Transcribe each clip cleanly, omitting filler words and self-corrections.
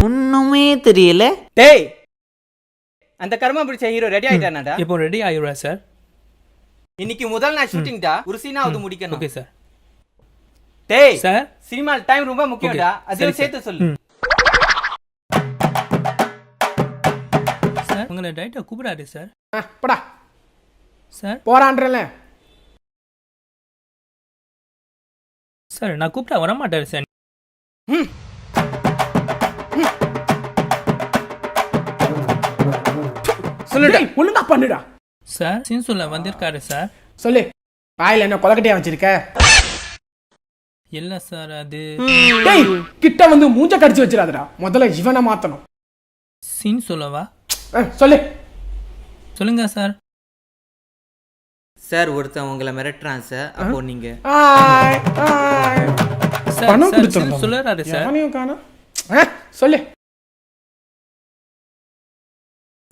ஒண்ணுமே தெரியல. டேய், அந்த கர்மா பிடிச்ச ஹீரோ ரெடி ஆயிட்டானாடா? இப்போ ரெடி ஆயிடுவா சார். இன்னைக்கு முதல் நாள் ஷூட்டிங்டா, ஒரு சீனாவது முடிக்கணும். Okay sir. டேய் சார் சினிமா டைம் ரொம்ப முக்கியம்டா, அதையும் சேர்த்து சொல்லு. சார் உங்களை டைரக்டர் கூப்பிடாரு சார். போடா சார் போறான்றல. சார் நான் கூப்பிட்டா வரமாட்டாரு சார். சொல்லுடா, ஒழுங்கா பண்ணுடா. சார் சீன் சொல்ல வந்திருக்காரு சார். சொல்லு, வாயில என்ன கொலக்கட்டையா வச்சிருக்க? இல்ல சார் அது டேய், கிட்ட வந்து மூஞ்ச கடிச்சு வச்சிராதடா. முதல்ல இவனை மாத்தணும். சீன் சொல்லவா? சொல்லு. சொல்லுங்க சார். சார் ஒருத்தன் உங்களை மிரட்டுறான் சார், அப்போ நீங்க சார் பணம் சார் கொடுத்துறோம். சீன் சொல்லுறாரு சார். எவனையும் காணோம். சொல்லு.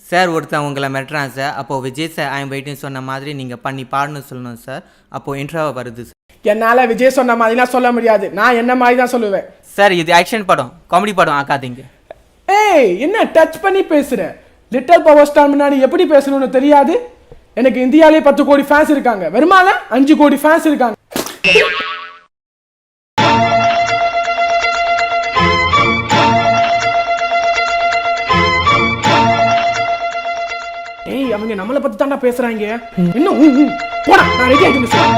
சார் ஒருத்தன் உங்களை மிரட்டுறான் சார், அப்போ விஜய் சார் ஐம் வெயிட்டிங் சொன்ன மாதிரி நீங்க பண்ணி பாடணும்னு சொல்லணும் சார். அப்போ இன்ட்ரோவா வருது சார். என்னால விஜய் சொன்ன மாதிரிலாம் சொல்ல முடியாது. நான் என்ன மாதிரி தான் சொல்லுவேன். சார் இது ஆக்ஷன் படம், காமெடி படம் ஆக்காதீங்க. ஏய், என்ன டச் பண்ணி பேசுற? லிட்டில் பவர் ஸ்டார் முன்னாடி எப்படி பேசணும்னு தெரியாது? எனக்கு இந்தியாவிலே 10 கோடி ஃபேன்ஸ் இருக்காங்க. வருமால 5 கோடி ஃபேன்ஸ் இருக்காங்க. ஏய், அவங்க நம்மளை பத்தி தாண்டா பேசுறாங்க. இன்னும் போடா, நான் ரெடி ஆயிட்டு சார்.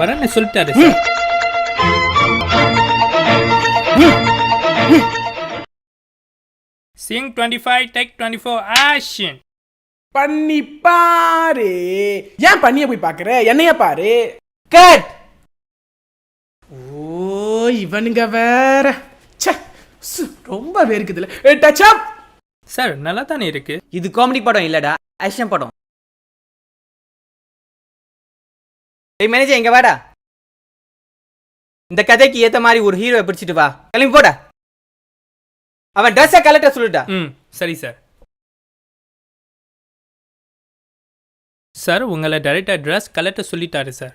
வரேன்னு சொல்லிட்டாரு சார். Scene 25 take 24 action. பண்ணி பாரு. ஏன் பண்ணிய போய் பாக்குற? என்னைய பாரு. கட். ஓ, இவனுங்க வேற. ச்சே, ரொம்ப வேர்க்குதுல. Touch up. சார் நல்லா தானே இருக்கு. இது காமெடி படம் இல்லடா, ஆக்ஷன் படம். ஏய் மேனேஜர், இங்க வாடா. இந்த கதைக்கு ஏத்த மாதிரி ஒரு ஹீரோவை பிடிச்சிட்டு வா. கிளம்பி போடா. அவன் ட்ரெஸ்ஸை கலட்ட சொல்லிட்டா. சரி சார். சார் உங்களை டைரக்டர் ட்ரெஸ் கலெக்டர் சொல்லிட்டாரு சார்.